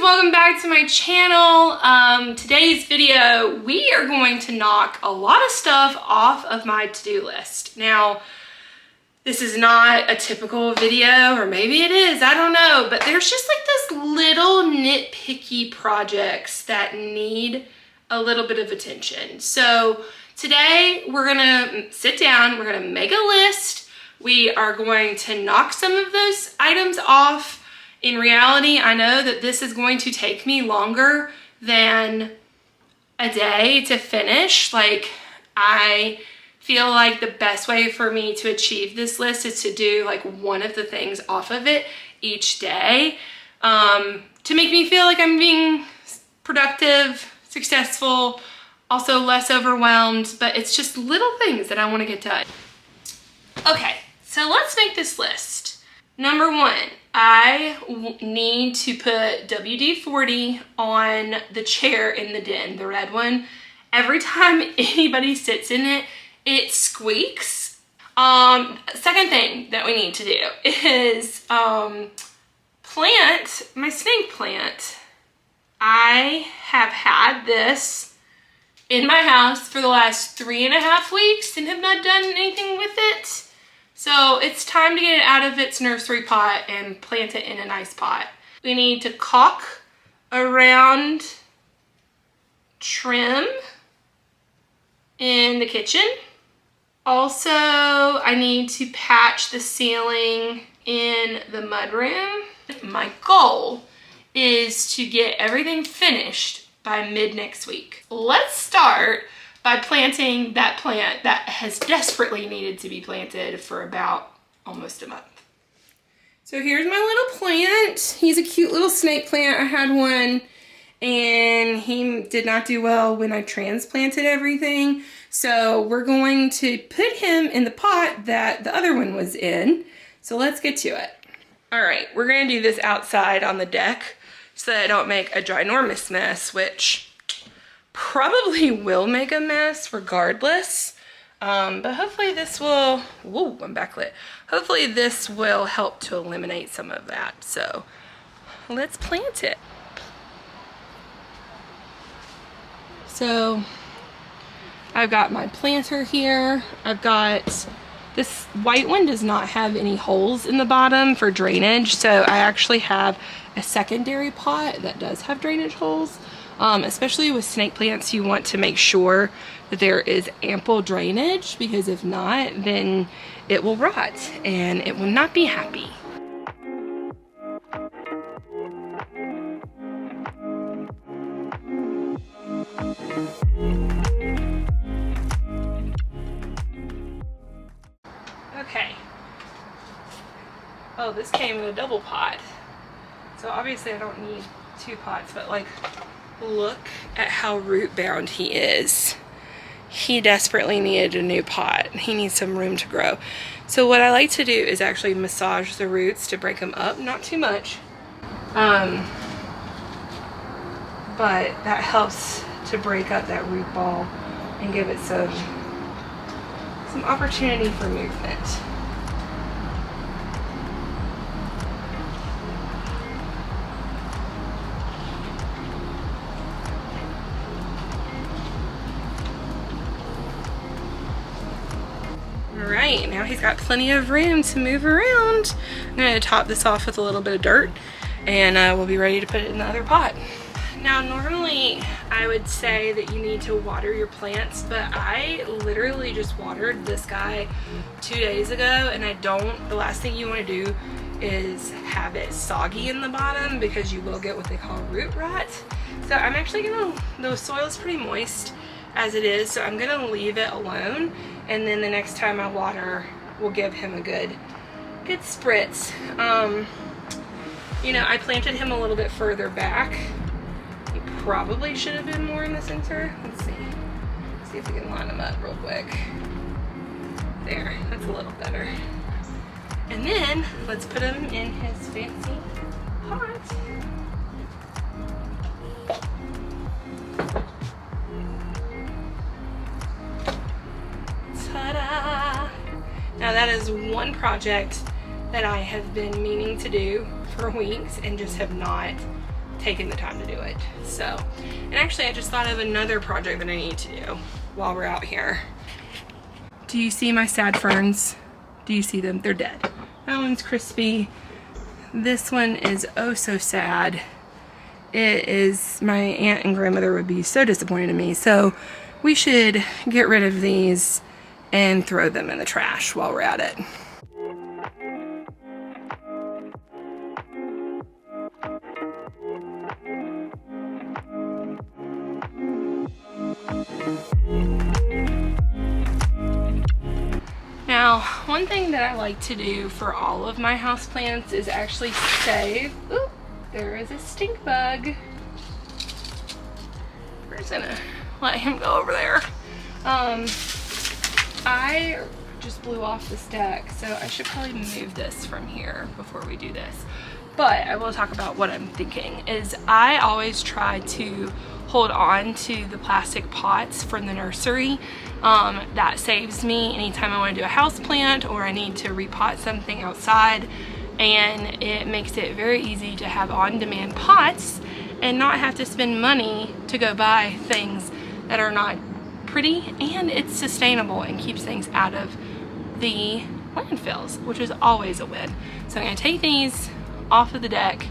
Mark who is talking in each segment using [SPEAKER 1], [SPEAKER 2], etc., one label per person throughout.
[SPEAKER 1] welcome back to my channel. Today's video, we are going to knock a lot of stuff off of my to-do list. Now, this is not a typical video, or maybe it is, I don't know, but there's just like this little nitpicky projects that need a little bit of attention. So today we're gonna sit down, we're gonna make a list. We are going to knock some of those items off. In reality, I know that this is going to take me longer than a day to finish. Like, I feel like the best way for me to achieve this list is to do like one of the things off of it each day, to make me feel like I'm being productive, successful, also less overwhelmed, but it's just little things that I want to get done. Okay, so let's make this list. Number one, I need to put WD-40 on the chair in the den, the red one. Every time anybody sits in it, it squeaks. Second thing that we need to do is plant my snake plant. I have had this in my house for the last 3.5 weeks and have not done anything with it. So it's time to get it out of its nursery pot and plant it in a nice pot. We need to caulk around trim in the kitchen. Also, I need to patch the ceiling in the mudroom. My goal is to get everything finished by mid next week. Let's start by planting that plant that has desperately needed to be planted for about almost a month. So here's my little plant. He's a cute little snake plant. I had one and he did not do well when I transplanted everything. So we're going to put him in the pot that the other one was in. So let's get to it. All right, we're gonna do this outside on the deck so that I don't make a ginormous mess, which probably will make a mess regardless. But hopefully this will, whoa, I'm backlit. Hopefully this will help to eliminate some of that. So let's plant it. So I've got my planter here. I've got, this white one does not have any holes in the bottom for drainage. So I actually have a secondary pot that does have drainage holes. Especially with snake plants, you want to make sure that there is ample drainage, because if not, then it will rot and it will not be happy. Okay. Oh, this came in a double pot. So obviously I don't need 2 pots, but like, look at how root bound he is. He desperately needed a new pot. He needs some room to grow. So what I like to do is actually massage the roots to break them up, not too much. But that helps to break up that root ball and give it some opportunity for movement. Alright, now he's got plenty of room to move around. I'm going to top this off with a little bit of dirt and we'll be ready to put it in the other pot. Now normally I would say that you need to water your plants, but I literally just watered this guy 2 days ago, and the last thing you want to do is have it soggy in the bottom, because you will get what they call root rot. So I'm actually the soil is pretty moist as it is, so I'm gonna leave it alone, and then the next time I water, we'll give him a good spritz. You know, I planted him a little bit further back. He probably should have been more in the center. Let's see if we can line him up real quick. There, that's a little better. And then let's put him in his fancy pot. Ta-da! Now that is one project that I have been meaning to do for weeks and just have not taken the time to do it. So, and actually I just thought of another project that I need to do while we're out here. Do you see my sad ferns? Do you see them? They're dead. That one's crispy. This one is oh so sad. It is, my aunt and grandmother would be so disappointed in me. So we should get rid of these and throw them in the trash while we're at it. Now, one thing that I like to do for all of my houseplants is actually save. Ooh, there is a stink bug. We're just gonna let him go over there. I just blew off this deck, so I should probably move this from here before we do this. But I will talk about what I'm thinking is I always try to hold on to the plastic pots from the nursery. That saves me anytime I want to do a house plant or I need to repot something outside, and it makes it very easy to have on-demand pots and not have to spend money to go buy things that are not pretty, and it's sustainable and keeps things out of the landfills, which is always a win. So I'm going to take these off of the deck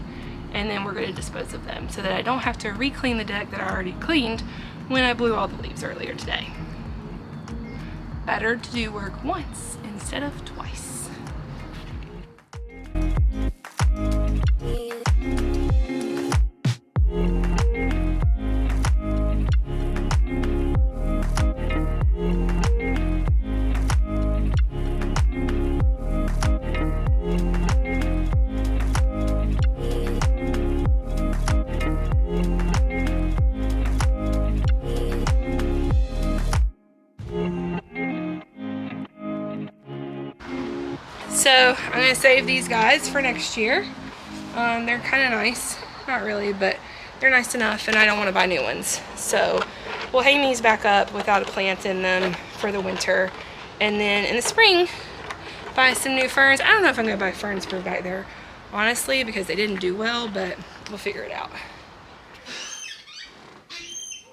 [SPEAKER 1] and then we're going to dispose of them so that I don't have to re-clean the deck that I already cleaned when I blew all the leaves earlier today. Better to do work once instead of twice. So I'm gonna save these guys for next year. They're kind of nice, not really, but they're nice enough, and I don't want to buy new ones. So we'll hang these back up without a plant in them for the winter, and then in the spring buy some new ferns. I don't know if I'm gonna buy ferns for back there, honestly, because they didn't do well, but we'll figure it out.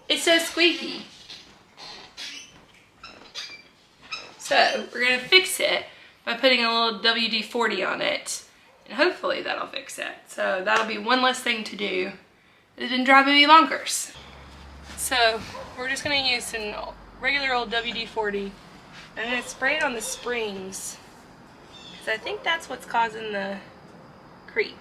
[SPEAKER 1] It's so squeaky. So we're gonna fix it by putting a little WD-40 on it, and hopefully that'll fix it. So that'll be one less thing to do. It's been driving me bonkers. So we're just gonna use some regular old WD-40 and I'm gonna spray it on the springs, because I think that's what's causing the creak.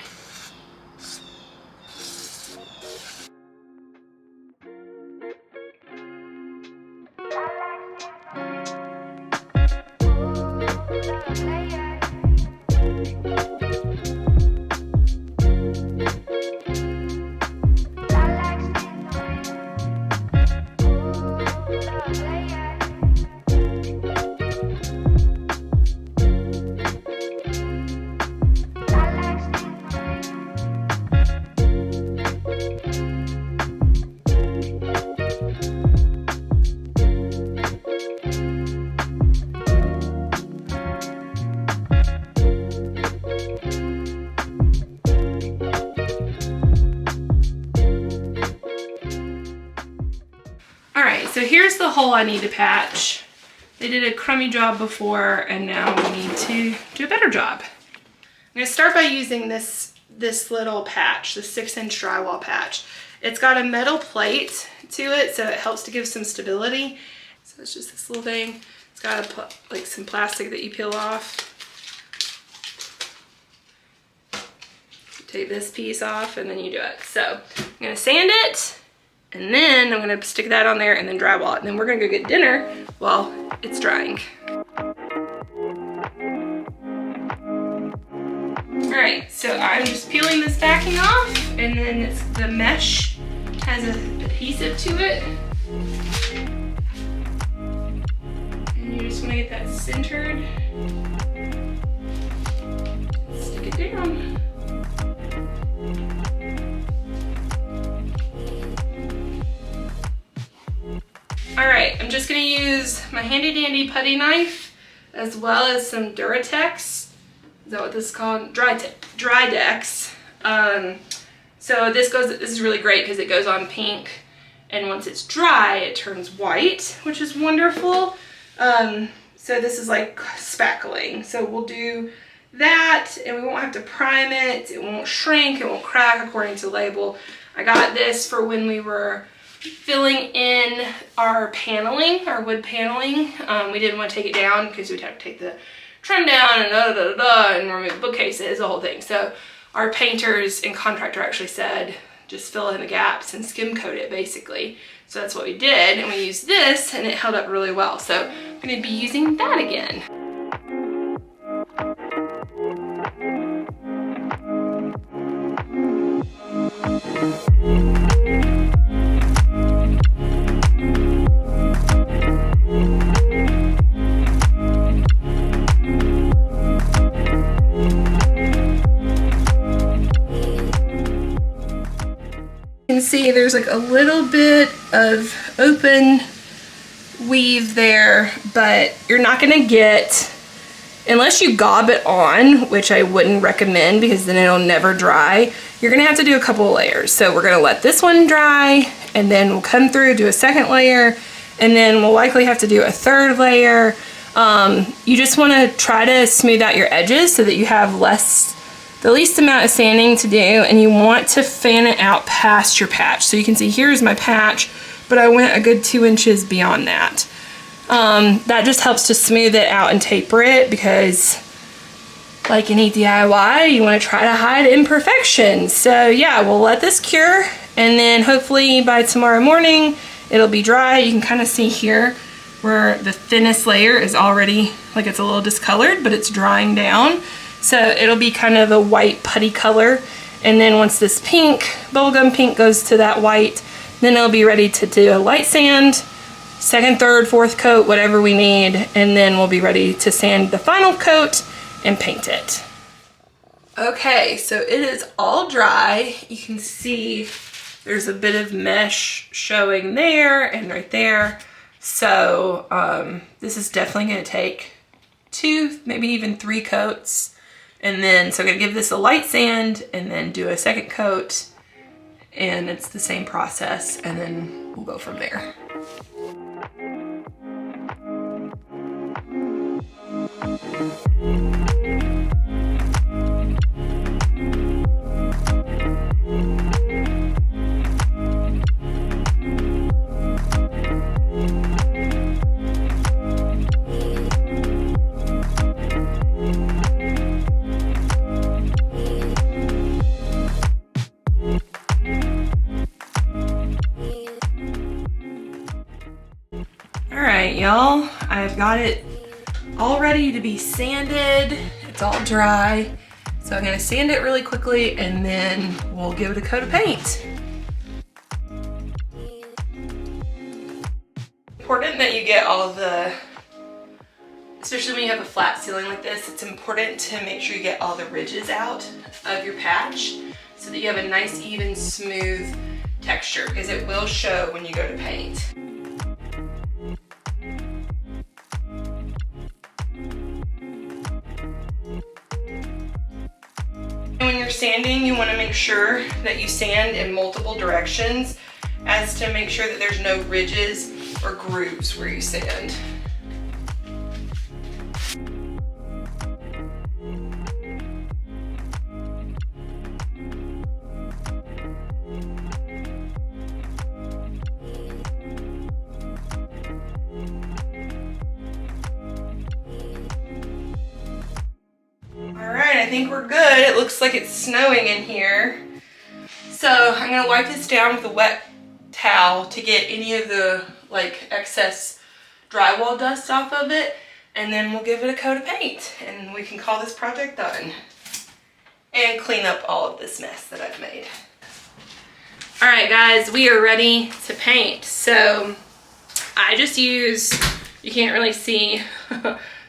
[SPEAKER 1] So here's the hole I need to patch. They did a crummy job before, and now we need to do a better job. I'm gonna start by using this little patch, the 6-inch drywall patch. It's got a metal plate to it, so it helps to give some stability. So it's just this little thing. It's got like some plastic that you peel off. Take this piece off and then you do it. So I'm gonna sand it, and then I'm gonna stick that on there and then drywall it. And then we're gonna go get dinner while it's drying. All right, so I'm just peeling this backing off, and then the mesh has an adhesive to it. And you just wanna get that centered. Stick it down. All right, I'm just gonna use my handy dandy putty knife as well as some Duratex. Is that what this is called? Dry Dex. So this is really great because it goes on pink, and once it's dry, it turns white, which is wonderful. So this is like spackling. So we'll do that, and we won't have to prime it. It won't shrink, it won't crack according to the label. I got this for when we were filling in our paneling, our wood paneling. We didn't want to take it down because we'd have to take the trim down and and remove bookcases, the whole thing. So our painters and contractor actually said, just fill in the gaps and skim coat it basically. So that's what we did, and we used this and it held up really well. So I'm gonna be using that again. You can see there's like a little bit of open weave there, but you're not gonna get, unless you gob it on, which I wouldn't recommend because then it'll never dry, you're gonna have to do a couple of layers. So we're gonna let this one dry, and then we'll come through, do a second layer, and then we'll likely have to do a third layer. You just wanna try to smooth out your edges so that you have the least amount of sanding to do, and you want to fan it out past your patch. So you can see here's my patch, but I went a good 2 inches beyond that. That just helps to smooth it out and taper it, because like any DIY, you want to try to hide imperfections. So yeah, we'll let this cure, and then hopefully by tomorrow morning it'll be dry. You can kind of see here where the thinnest layer is already, like it's a little discolored, but it's drying down. So it'll be kind of a white putty color. And then once this pink, bubblegum pink, goes to that white, then it'll be ready to do a light sand, second, third, fourth coat, whatever we need. And then we'll be ready to sand the final coat and paint it. Okay, so it is all dry. You can see there's a bit of mesh showing there and right there. So this is definitely gonna take 2, maybe even 3 coats. And then, so I'm gonna give this a light sand and then do a second coat, and it's the same process, and then we'll go from there. Alright y'all, I've got it all ready to be sanded. It's all dry. So I'm gonna sand it really quickly, and then we'll give it a coat of paint. Important that you get all of the, especially when you have a flat ceiling like this, it's important to make sure you get all the ridges out of your patch so that you have a nice, even, smooth texture, because it will show when you go to paint. When you're sanding, you want to make sure that you sand in multiple directions, as to make sure that there's no ridges or grooves where you sand. I think we're good. It looks like it's snowing in here. So I'm gonna wipe this down with a wet towel to get any of the excess drywall dust off of it, and then we'll give it a coat of paint and we can call this project done and clean up all of this mess that I've made. All right guys, we are ready to paint. So I just use, you can't really see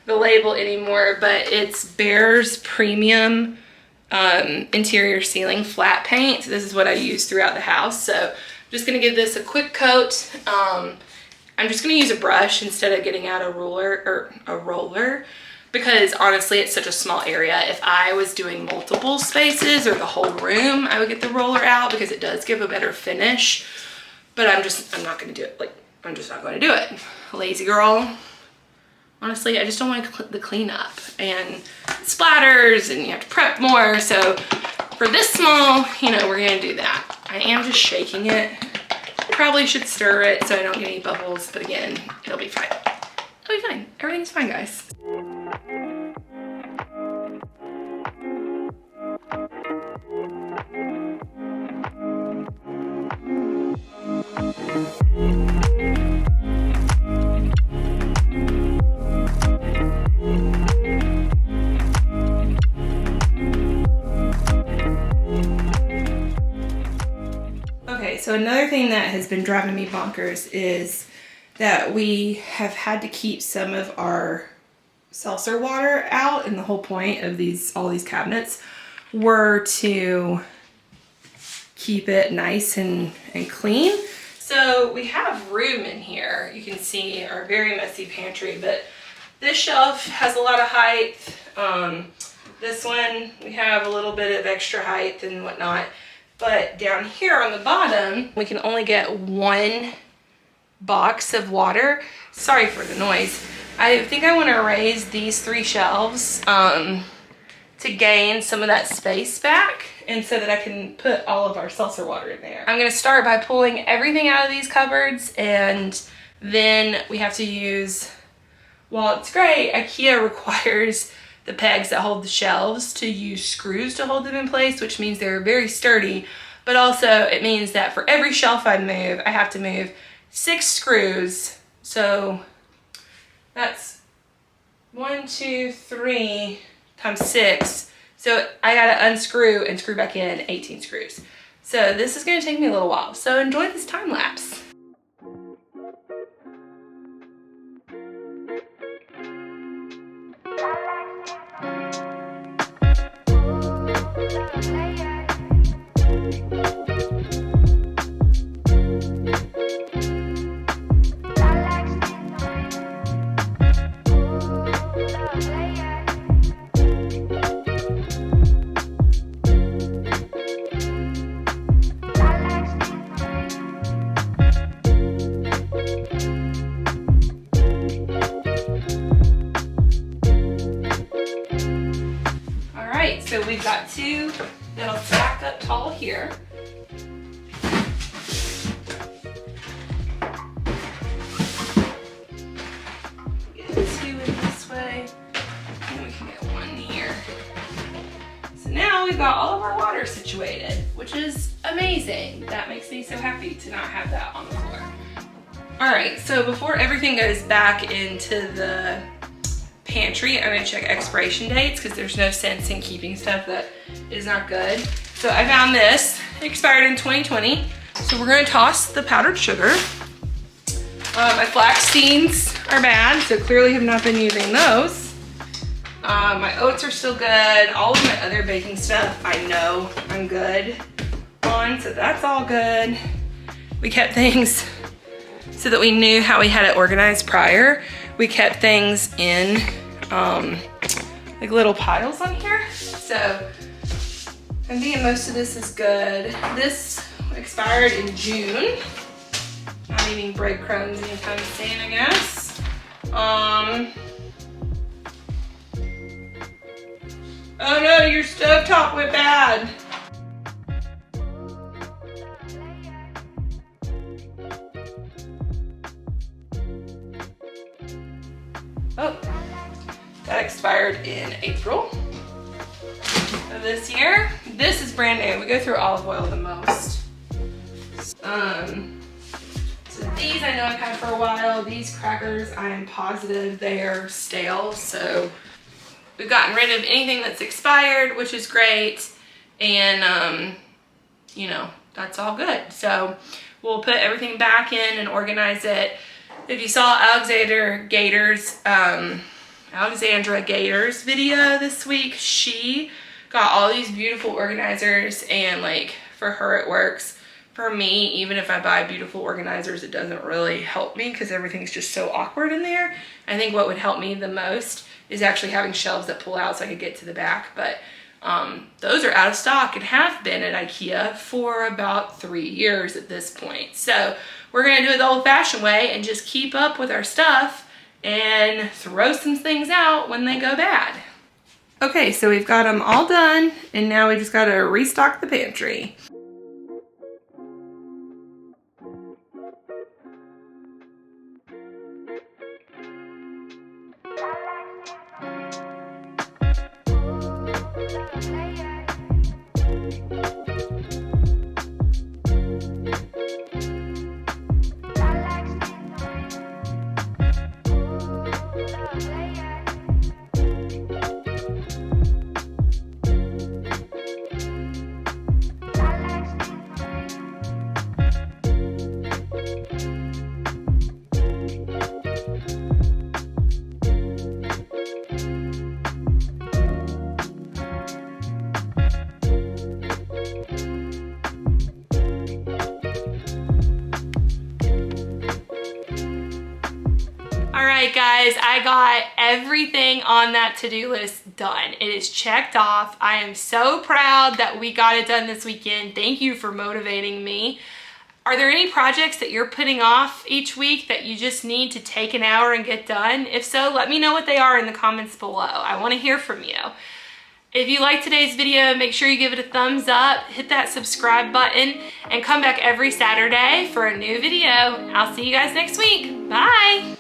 [SPEAKER 1] the label anymore, but it's Behr's Premium Interior Ceiling Flat Paint. This is what I use throughout the house. So I'm just gonna give this a quick coat. I'm just gonna use a brush instead of getting out a roller, because honestly it's such a small area. If I was doing multiple spaces or the whole room, I would get the roller out because it does give a better finish. But I'm not gonna do it. Like, I'm just not gonna do it. Lazy girl. Honestly, I just don't want the cleanup and splatters and you have to prep more. So for this small, you know, we're gonna do that. I am just shaking it. Probably should stir it so I don't get any bubbles, but again, it'll be fine. It'll be fine. Everything's fine, guys. So another thing that has been driving me bonkers is that we have had to keep some of our seltzer water out, and the whole point of all these cabinets were to keep it nice and clean. So we have room in here. You can see our very messy pantry, but this shelf has a lot of height. This one, we have a little bit of extra height and whatnot. But down here on the bottom, we can only get one box of water. Sorry for the noise. I think I want to raise these 3 shelves to gain some of that space back, and so that I can put all of our seltzer water in there. I'm going to start by pulling everything out of these cupboards, and then we have to use, while it's great, IKEA requires the pegs that hold the shelves to use screws to hold them in place, which means they're very sturdy, but also it means that for every shelf I move, I have to move 6 screws. So that's 1, 2, 3 times 6. So I gotta unscrew and screw back in 18 screws. So this is gonna take me a little while. So enjoy this time lapse. So we've got 2 that'll stack up tall here. Get 2 in this way, and we can get 1 here. So now we've got all of our water situated, which is amazing. That makes me so happy to not have that on the floor. All right, so before everything goes back into the pantry, I'm gonna check expiration dates because there's no sense in keeping stuff that is not good. So I found this, it expired in 2020. So we're gonna toss the powdered sugar. My flax beans are bad, so clearly have not been using those. My oats are still good. All of my other baking stuff I know I'm good on, so that's all good. We kept things so that we knew how we had it organized prior. We kept things in like little piles on here. So I'm thinking most of this is good. This expired in June. Not eating breadcrumbs anytime soon, I guess. Oh no, your stovetop went bad. Oh, that expired in April of this year. This is brand new. We go through olive oil the most. So these I know I've had for a while. These crackers, I am positive they are stale. So we've gotten rid of anything that's expired, which is great. And, you know, that's all good. So we'll put everything back in and organize it. If you saw Alexandra Gator's video this week, she got all these beautiful organizers, and like for her it works. For me, even if I buy beautiful organizers, it doesn't really help me because everything's just so awkward in there. I think what would help me the most is actually having shelves that pull out so I could get to the back. But those are out of stock and have been at IKEA for about 3 years at this point. So we're gonna do it the old-fashioned way and just keep up with our stuff and throw some things out when they go bad. Okay, so we've got them all done, and now we just gotta restock the pantry. Alright guys, I got everything on that to-do list done. It is checked off. I am so proud that we got it done this weekend. Thank you for motivating me. Are there any projects that you're putting off each week that you just need to take an hour and get done? If so, let me know what they are in the comments below. I want to hear from you. If you liked today's video, make sure you give it a thumbs up, hit that subscribe button, and come back every Saturday for a new video. I'll see you guys next week. Bye!